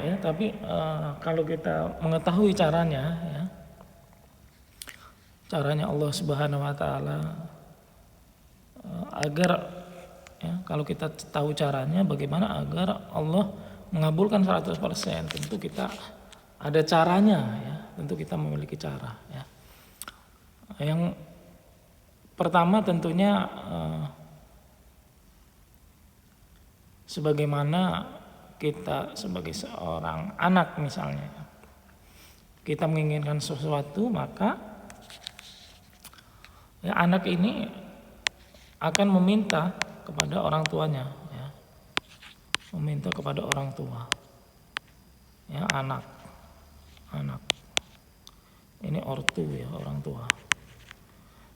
Ya, tapi kalau kita mengetahui caranya, ya, caranya Allah Subhanahu Wa Taala agar ya, kalau kita tahu caranya bagaimana agar Allah mengabulkan 100%, tentu kita ada caranya ya, tentu kita memiliki cara ya. Yang pertama tentunya sebagaimana kita sebagai seorang anak misalnya, kita menginginkan sesuatu, maka ya, anak ini akan meminta kepada orang tuanya ya. Meminta kepada orang tua ya, anak ini ortu ya, orang tua.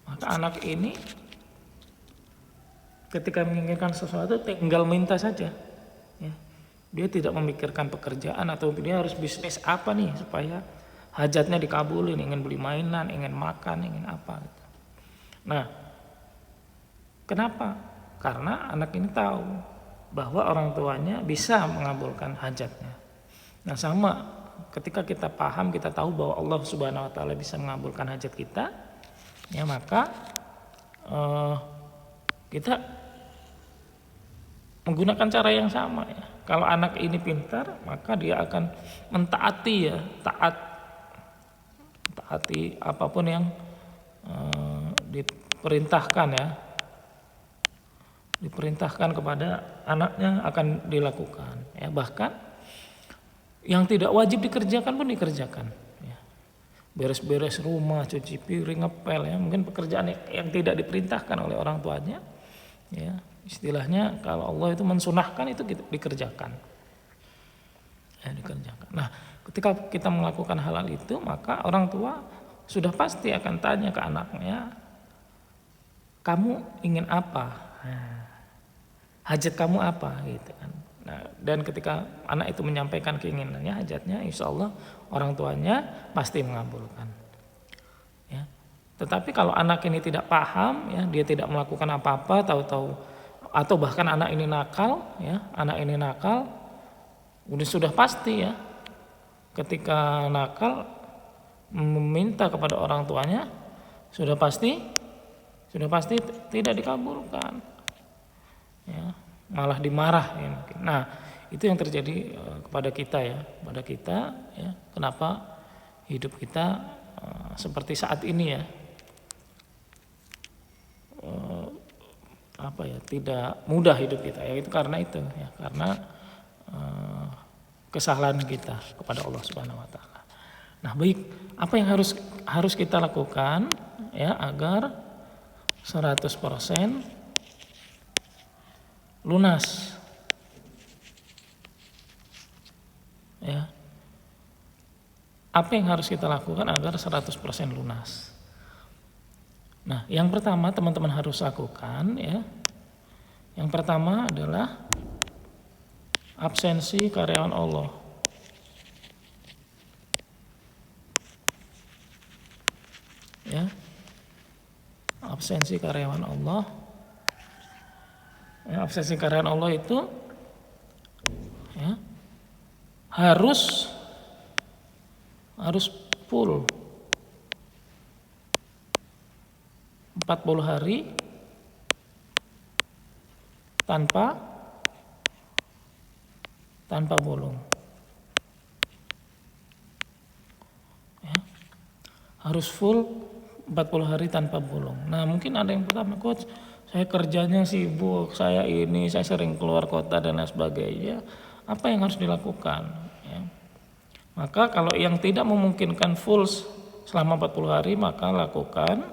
Maka anak ini ketika menginginkan sesuatu tinggal minta saja ya. Dia tidak memikirkan pekerjaan atau dia harus bisnis apa nih supaya hajatnya dikabulin, ingin beli mainan, ingin makan, ingin apa gitu. Nah, kenapa? Karena anak ini tahu bahwa orang tuanya bisa mengabulkan hajatnya. Nah, sama ketika kita paham, kita tahu bahwa Allah Subhanahu Wa Taala bisa mengabulkan hajat kita, ya maka kita menggunakan cara yang sama ya. Kalau anak ini pintar, maka dia akan mentaati ya, taati apapun yang diperintahkan ya, diperintahkan kepada anaknya akan dilakukan ya. Bahkan yang tidak wajib dikerjakan pun dikerjakan ya. Beres-beres rumah, cuci piring, ngepel ya, mungkin pekerjaan yang tidak diperintahkan oleh orang tuanya ya. Istilahnya kalau Allah itu mensunahkan itu dikerjakan ya, dikerjakan. Nah, ketika kita melakukan hal itu, maka orang tua sudah pasti akan tanya ke anaknya, kamu ingin apa? Nah, hajat kamu apa gitu kan. Nah, dan ketika anak itu menyampaikan keinginannya, hajatnya, insya Allah orang tuanya pasti mengabulkan ya. Tetapi kalau anak ini tidak paham ya, dia tidak melakukan apa-apa, tahu-tahu, atau bahkan anak ini nakal ya, anak ini nakal sudah pasti ya, ketika nakal meminta kepada orang tuanya sudah pasti tidak dikabulkan ya, malah dimarah ya mungkin. Nah, itu yang terjadi kepada kita ya, pada kita ya. Kenapa hidup kita seperti saat ini ya, apa ya, tidak mudah hidup kita ya, itu karena itu ya, karena kesalahan kita kepada Allah Subhanahu Wa Taala. Nah, baik, apa yang harus kita lakukan ya agar 100% lunas ya. Apa yang harus kita lakukan agar 100% lunas? Nah, yang pertama teman-teman harus lakukan ya. Yang pertama adalah absensi karyawan Allah. Ya. Absensi karyawan Allah. Ya, absensi karyawan Allah itu ya, harus full 40 hari tanpa bolong ya, harus full 40 hari tanpa bolong. Nah, mungkin ada yang pertama, coach, saya kerjanya sibuk, saya sering keluar kota dan lain sebagainya, apa yang harus dilakukan ya? Maka kalau yang tidak memungkinkan full selama 40 hari, maka lakukan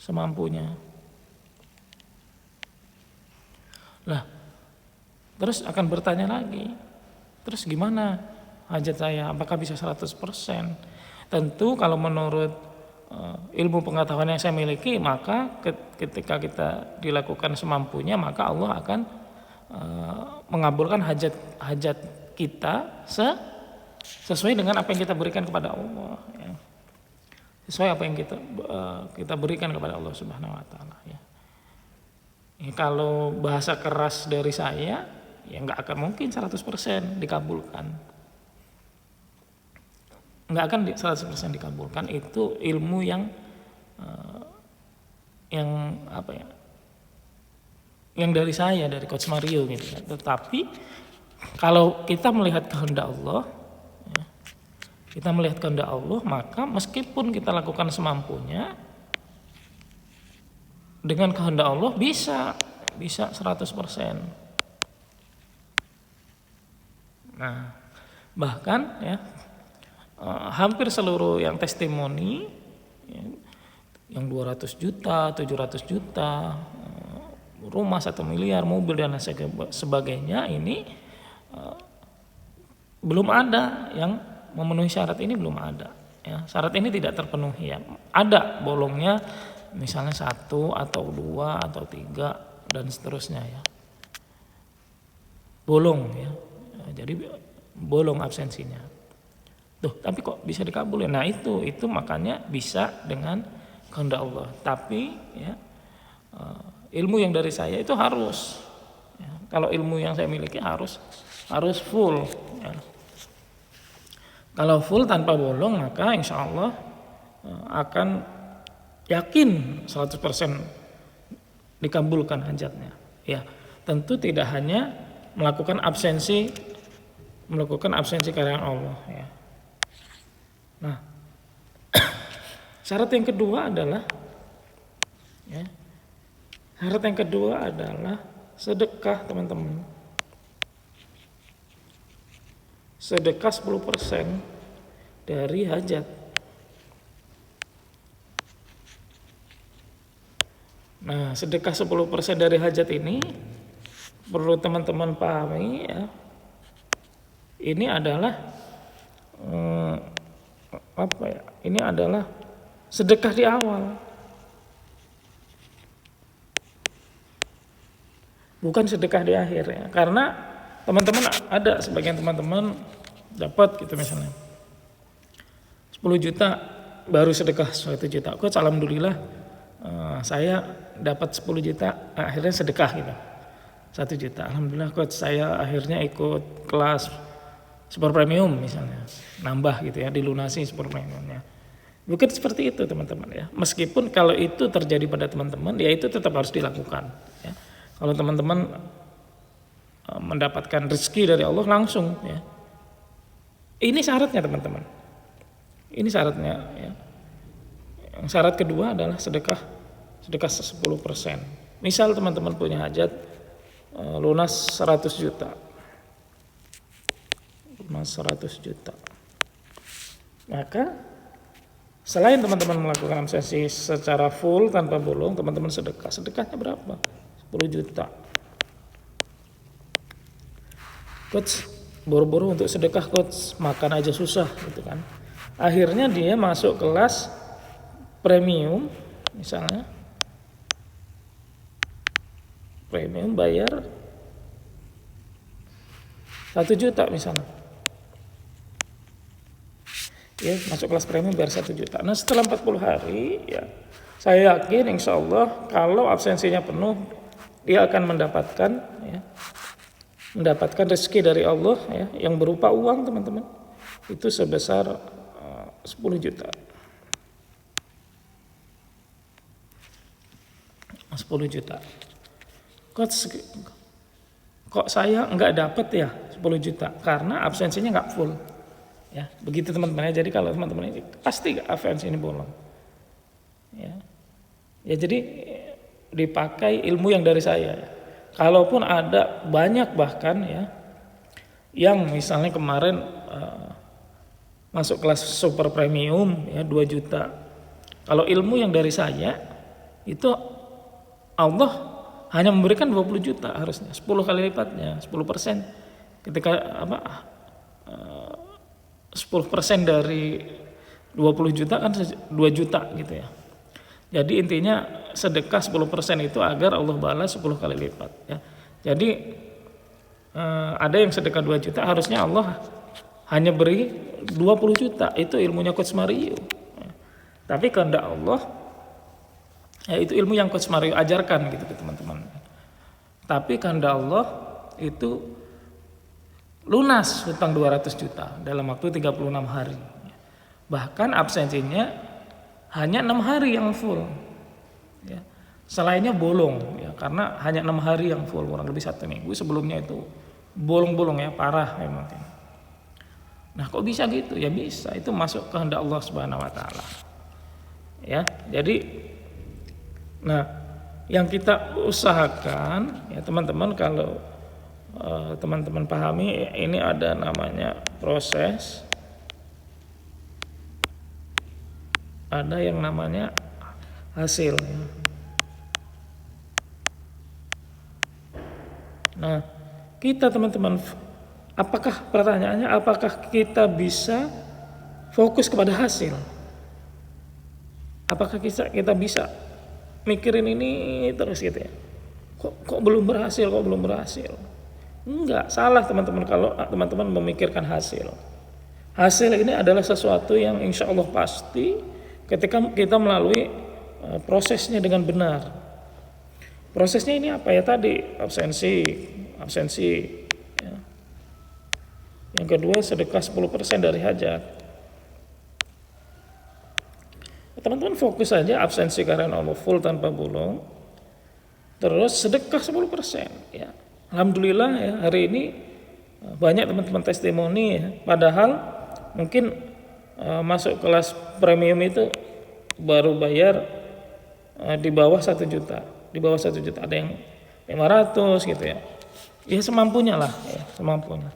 semampunya. Lah, terus akan bertanya lagi, terus gimana hajat saya, apakah bisa 100%? Tentu kalau menurut ilmu pengetahuan yang saya miliki, maka ketika kita dilakukan semampunya, maka Allah akan mengabulkan hajat kita sesuai dengan apa yang kita berikan kepada Allah ya. Sesuai apa yang kita berikan kepada Allah Subhanahu Wa Taala ya. Ya, kalau bahasa keras dari saya, ya nggak akan mungkin 100% dikabulkan. Nggak akan 100% dikabulkan. Itu ilmu yang apa ya? Yang dari saya, dari Coach Mario gitu ya. Tetapi kalau kita melihat kehendak Allah, ya, kita melihat kehendak Allah, maka meskipun kita lakukan semampunya, dengan kehendak Allah bisa 100%. Nah, bahkan ya hampir seluruh yang testimoni ya, yang 200 juta, 700 juta, rumah 1 miliar, mobil dan sebagainya ini belum ada yang memenuhi syarat ini, belum ada. Ya, syarat ini tidak terpenuhi ya. Ada bolongnya misalnya 1 atau 2 atau 3 dan seterusnya ya. Bolong ya. Jadi bolong absensinya. Tuh, tapi kok bisa dikabulin? Nah, itu makanya bisa dengan kehendak Allah. Tapi ya ilmu yang dari saya itu harus ya, kalau ilmu yang saya miliki harus full ya. Kalau full tanpa bolong, maka insya Allah akan yakin 100% dikabulkan hajatnya. Ya, tentu tidak hanya melakukan absensi karyan Allah ya. Nah, syarat yang kedua adalah ya, sedekah, teman-teman. Sedekah 10% dari hajat. Nah, sedekah 10% dari hajat ini perlu teman-teman pahami ya. Ini adalah Ini adalah sedekah di awal. Bukan sedekah di akhir ya. Karena teman-teman ada sebagian teman-teman dapat gitu misalnya 10 juta baru sedekah 1 juta. Coach, alhamdulillah saya dapat 10 juta akhirnya sedekah gitu 1 juta. Alhamdulillah Coach, saya akhirnya ikut kelas super premium misalnya, nambah gitu ya, dilunasi super premiumnya. Bukan seperti itu teman-teman ya. Meskipun kalau itu terjadi pada teman-teman, ya itu tetap harus dilakukan ya. Kalau teman-teman mendapatkan rezeki dari Allah langsung ya. Ini syaratnya teman-teman. Ini syaratnya ya. Yang syarat kedua adalah sedekah 10%. Misal teman-teman punya hajat lunas 100 juta. Lunas 100 juta. Maka selain teman-teman melakukan absensi secara full tanpa bolong, teman-teman sedekah. Sedekahnya berapa? 10 juta. Coach, boro-boro untuk sedekah Coach, makan aja susah gitu kan. Akhirnya dia masuk kelas premium misalnya. Premium bayar 1 juta misalnya. Ya, masuk kelas premium bayar 1 juta. Nah, setelah 40 hari ya, saya yakin insya Allah kalau absensinya penuh, dia akan mendapatkan rezeki dari Allah ya, yang berupa uang teman-teman. Itu sebesar 10 juta. 10 juta. Kok saya nggak dapat ya 10 juta? Karena absensinya nggak full. Ya, begitu teman-teman ya. Jadi kalau teman-teman ini pasti absensi ini bolong. Ya. Ya, jadi dipakai ilmu yang dari saya. Kalaupun ada banyak bahkan ya yang misalnya kemarin masuk kelas super premium ya 2 juta. Kalau ilmu yang dari saya itu Allah hanya memberikan 20 juta harusnya, 10 kali lipatnya, 10%. Ketika 10% dari 20 juta kan 2 juta gitu ya. Jadi intinya sedekah 10% itu agar Allah balas 10 kali lipat ya. Jadi ada yang sedekah 2 juta, harusnya Allah hanya beri 20 juta. Itu ilmunya Coach Mario. Tapi kehendak Allah ya, itu ilmu yang Coach Mario ajarkan gitu teman-teman. Tapi kehendak Allah itu lunas hutang 200 juta dalam waktu 36 hari. Bahkan absensinya hanya 6 hari yang full. Ya. Selainnya bolong, ya, karena hanya 6 hari yang full, kurang lebih 1 minggu. Sebelumnya itu bolong-bolong, ya, parah memang. Nah, kok bisa gitu? Ya bisa, itu masuk kehendak Allah Subhanahu wa taala. Ya, jadi nah, yang kita usahakan, ya teman-teman, kalau teman-teman pahami, ini ada namanya proses, ada yang namanya hasil. Nah, kita teman-teman, pertanyaannya apakah kita bisa fokus kepada hasil? Apakah kita bisa mikirin ini terus gitu ya? Kok belum berhasil? Enggak, salah teman-teman kalau teman-teman memikirkan hasil. Hasil ini adalah sesuatu yang insya Allah pasti ketika kita melalui prosesnya dengan benar. Prosesnya ini apa ya tadi? Absensi. Ya. Yang kedua, sedekah 10% dari hajat. Teman-teman fokus saja absensi karena Allah full tanpa bolong. Terus sedekah 10%. Ya. Alhamdulillah, ya, hari ini banyak teman-teman testimoni, ya. Padahal mungkin masuk kelas premium itu baru bayar di bawah 1 juta. Di bawah 1 juta, ada yang 500 gitu ya. Ya semampunya lah, ya, semampunya.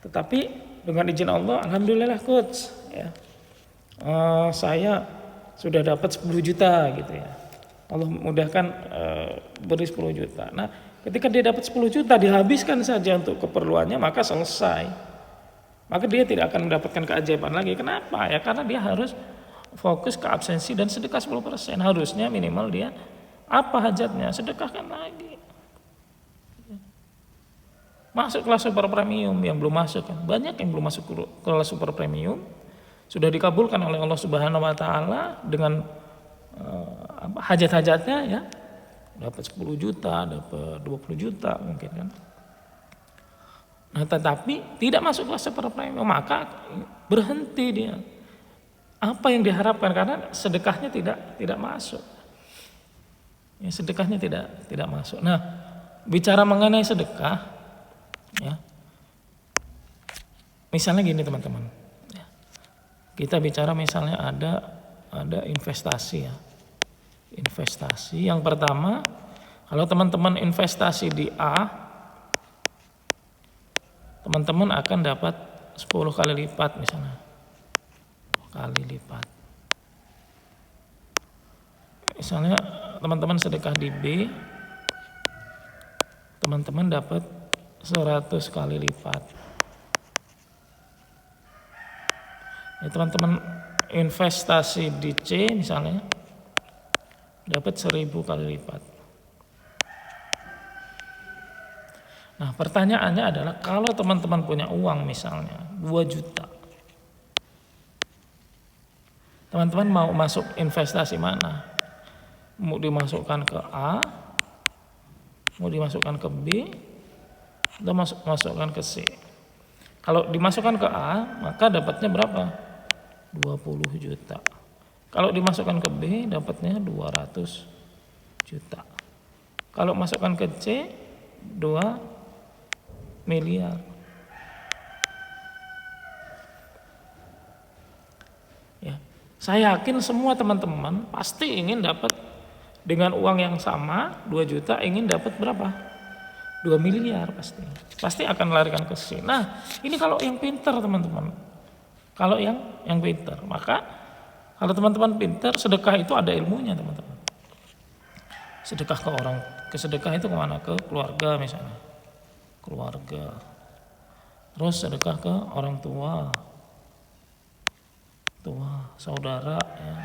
Tetapi dengan izin Allah, alhamdulillah coach, ya. Saya sudah dapat 10 juta gitu ya. Allah mudahkan beri 10 juta. Nah, ketika dia dapat 10 juta dihabiskan saja untuk keperluannya, maka selesai. Maka dia tidak akan mendapatkan keajaiban lagi. Kenapa? Ya karena dia harus fokus ke absensi dan sedekah 10%. Harusnya minimal dia apa hajatnya, sedekahkan lagi. Masuk kelas super premium yang belum masuk kan. Banyak yang belum masuk kelas super premium sudah dikabulkan oleh Allah Subhanahu wa taala dengan hajat-hajatnya, ya. Dapat 10 juta, dapat 20 juta mungkin kan. Nah, tetapi tidak masuk kelas super premium, maka berhenti dia. Apa yang diharapkan, karena sedekahnya tidak masuk. Ya, sedekahnya tidak masuk. Nah, bicara mengenai sedekah, ya. Misalnya gini teman-teman. Ya. Kita bicara misalnya ada investasi, ya. Investasi yang pertama, kalau teman-teman investasi di A, teman-teman akan dapat 10 kali lipat misalnya. Kali lipat. Misalnya teman-teman sedekah di B, teman-teman dapat 100 kali lipat. Ya, teman-teman investasi di C misalnya dapat 1000 kali lipat. Nah, pertanyaannya adalah kalau teman-teman punya uang misalnya 2 juta, teman-teman mau masuk investasi mana? Mau dimasukkan ke A, mau dimasukkan ke B, atau masukkan ke C? Kalau dimasukkan ke A, maka dapatnya berapa? 20 juta. Kalau dimasukkan ke B, dapatnya 200 juta. Kalau masukkan ke C, 2 miliar. Ya, saya yakin semua teman-teman pasti ingin dapat dengan uang yang sama, 2 juta, ingin dapat berapa? 2 miliar pasti. Pasti akan larikan ke C. Nah, ini kalau yang pintar teman-teman. Kalau yang pintar, maka kalau teman-teman pintar, sedekah itu ada ilmunya teman-teman. Sedekah ke orang, sedekah itu kemana? Ke keluarga misalnya. Keluarga. Terus sedekah ke orang tua, saudara, ya.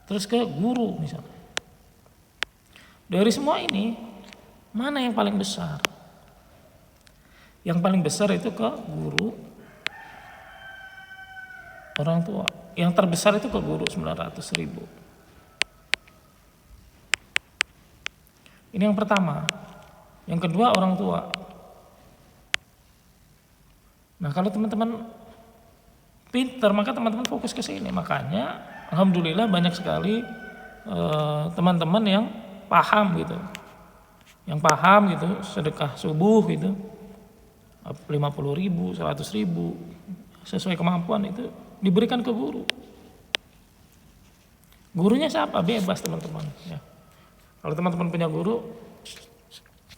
Terus ke guru misalnya. Dari semua ini, mana yang paling besar? Yang paling besar itu ke guru, orang tua. Yang terbesar itu ke guru 900.000. Ini yang pertama. Yang kedua, orang tua. Nah, kalau teman-teman pinter, maka teman-teman fokus ke sini. Makanya alhamdulillah banyak sekali teman-teman yang paham gitu. Yang paham gitu, sedekah subuh gitu. 50.000, 100.000 sesuai kemampuan itu diberikan ke guru. Gurunya siapa? Bebas teman-teman ya. Kalau teman-teman punya guru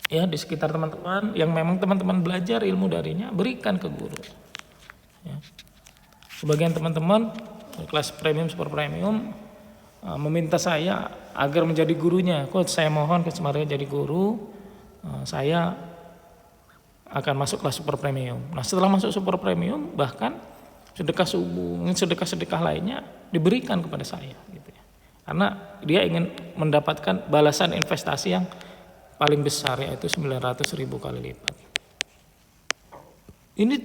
ya di sekitar teman-teman yang memang teman-teman belajar ilmu darinya, berikan ke guru ya. Sebagian teman-teman kelas premium, super premium meminta saya agar menjadi gurunya. Coach, saya mohon Coach Mario jadi guru, saya akan masuk kelas super premium. Nah, setelah masuk super premium, bahkan sedekah subuh, sedekah-sedekah lainnya diberikan kepada saya gitu ya. Karena dia ingin mendapatkan balasan investasi yang paling besar, yaitu 900.000 kali lipat. Ini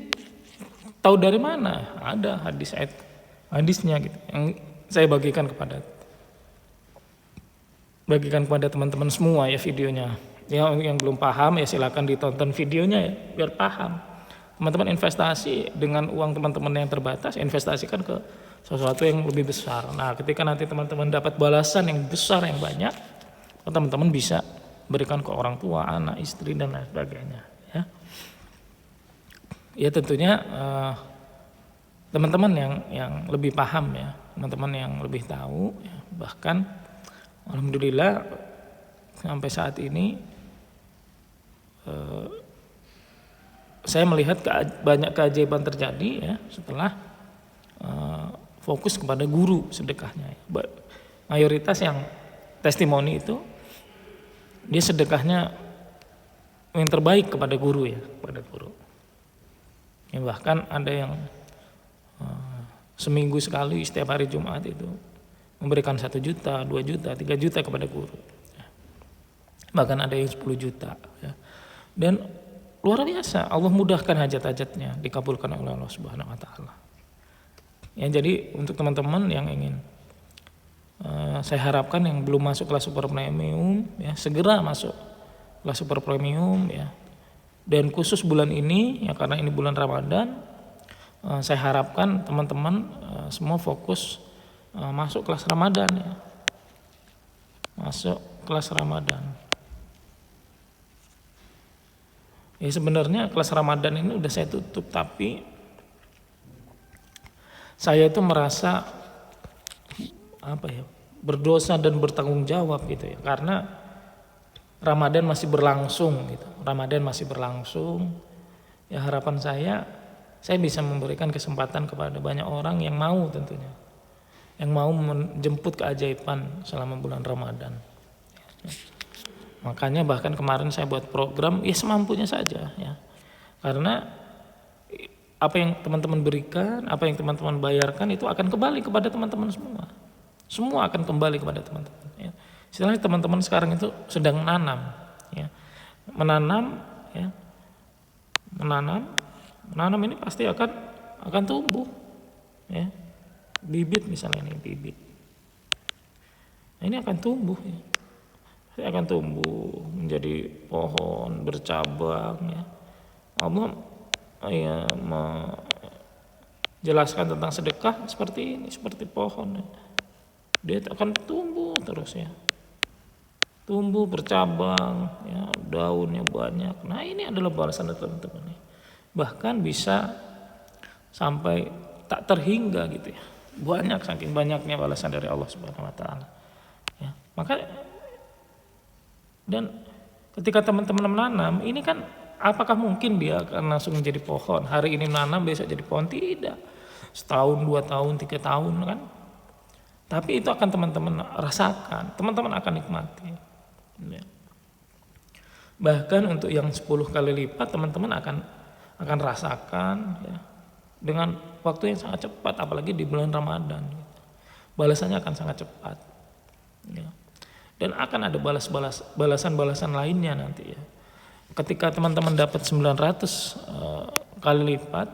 tahu dari mana? Ada hadisnya gitu yang saya bagikan kepada teman-teman semua ya videonya. Yang belum paham ya silakan ditonton videonya ya biar paham. Teman-teman investasi dengan uang teman-teman yang terbatas, investasikan ke sesuatu yang lebih besar. Nah, ketika nanti teman-teman dapat balasan yang besar, yang banyak, teman-teman bisa berikan ke orang tua, anak, istri dan lain sebagainya ya. Ya tentunya teman-teman yang lebih paham ya, teman-teman yang lebih tahu ya. Bahkan alhamdulillah sampai saat ini saya melihat banyak keajaiban terjadi ya setelah fokus kepada guru sedekahnya ya. Mayoritas yang testimoni itu dia sedekahnya yang terbaik kepada guru ya, kepada guru. Ya, bahkan ada yang seminggu sekali setiap hari Jumat itu memberikan 1 juta, 2 juta, 3 juta kepada guru. Ya. Bahkan ada yang 10 juta. Ya. Dan luar biasa, Allah mudahkan hajat-hajatnya, dikabulkan oleh Allah Subhanahu Wa Taala. Ya, jadi untuk teman-teman yang ingin, saya harapkan yang belum masuk kelas super premium, ya segera masuk kelas super premium ya. Dan khusus bulan ini, ya karena ini bulan Ramadan, saya harapkan teman-teman semua fokus masuk kelas Ramadan ya, masuk kelas Ramadan. Ya sebenarnya kelas Ramadan ini udah saya tutup, tapi saya itu merasa berdosa dan bertanggung jawab gitu ya, karena Ramadan masih berlangsung gitu. Ramadan masih berlangsung. Ya harapan saya bisa memberikan kesempatan kepada banyak orang yang mau tentunya, yang mau menjemput keajaiban selama bulan Ramadan. Makanya bahkan kemarin saya buat program ya semampunya saja ya. Karena apa yang teman-teman berikan, apa yang teman-teman bayarkan itu akan kembali kepada teman-teman semua. Semua akan kembali kepada teman-teman ya. Istilahnya teman-teman sekarang itu sedang menanam ya. Menanam ini pasti akan tumbuh ya. Bibit misalnya ini bibit. Nah, ini akan tumbuh ya. Saya akan tumbuh menjadi pohon bercabang ya. Allah ya menjelaskan tentang sedekah seperti ini, seperti pohon ya. Dia akan tumbuh terus ya. Tumbuh bercabang ya, daunnya banyak. Nah, ini adalah balasan dari teman-teman ya. Bahkan bisa sampai tak terhingga gitu ya. Banyak, saking banyaknya balasan dari Allah Subhanahu Wa Taala ya. Maka dan ketika teman-teman menanam, ini kan apakah mungkin dia akan langsung menjadi pohon? Hari ini menanam, besok jadi pohon? Tidak. Setahun, 2 tahun, 3 tahun kan. Tapi itu akan teman-teman rasakan, teman-teman akan nikmati. Ya. Bahkan untuk yang 10 kali lipat teman-teman akan rasakan ya, dengan waktu yang sangat cepat, apalagi di bulan Ramadan. Balasannya akan sangat cepat. Ya. Dan akan ada balasan-balasan lainnya nanti ya. Ketika teman-teman dapat 900 kali lipat,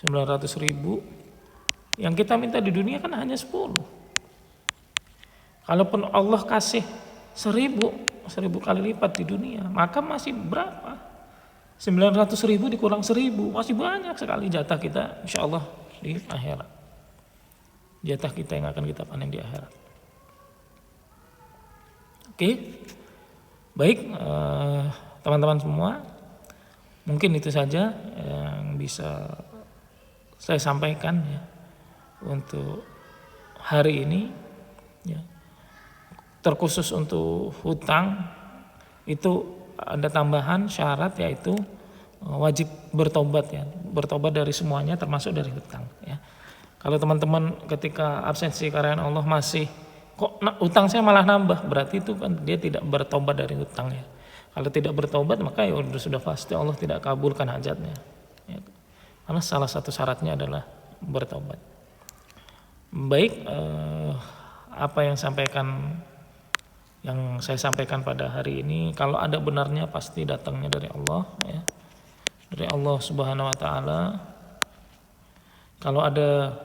900.000, yang kita minta di dunia kan hanya 10. Kalaupun Allah kasih 1000, 1000 kali lipat di dunia. Maka masih berapa? 900.000 dikurang 1000, masih banyak sekali jatah kita insya Allah di akhirat. Jatah kita yang akan kita panen di akhirat. Oke, baik teman-teman semua, mungkin itu saja yang bisa saya sampaikan ya untuk hari ini ya. Terkhusus untuk hutang itu ada tambahan syarat, yaitu wajib bertobat ya, bertobat dari semuanya termasuk dari hutang ya. Kalau teman-teman ketika absensi karyawan Allah masih kok hutang saya malah nambah, berarti itu kan dia tidak bertobat dari hutang ya. Kalau tidak bertobat maka ya sudah pasti Allah tidak kabulkan hajatnya ya. Karena salah satu syaratnya adalah bertobat. Baik, apa yang saya sampaikan pada hari ini, kalau ada benarnya pasti datangnya dari Allah ya, dari Allah Subhanahu Wa Taala. Kalau ada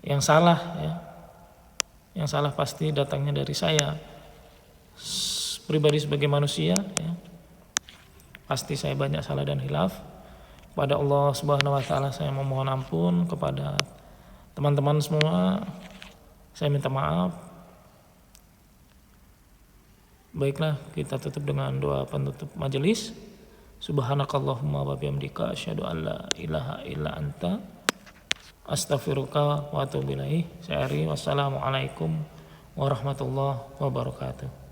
yang salah ya, yang salah pasti datangnya dari saya pribadi sebagai manusia ya. Pasti saya banyak salah dan hilaf. Pada Allah Subhanahu Wa Taala saya memohon ampun. Kepada teman-teman semua saya minta maaf. Baiklah, kita tutup dengan doa penutup majelis. Subhanakallahumma wa bihamdika asyhadu an la ilaha illa anta astaghfiruka wa atubu ilaik. Saya Ari, wassalamualaikum warahmatullahi wabarakatuh.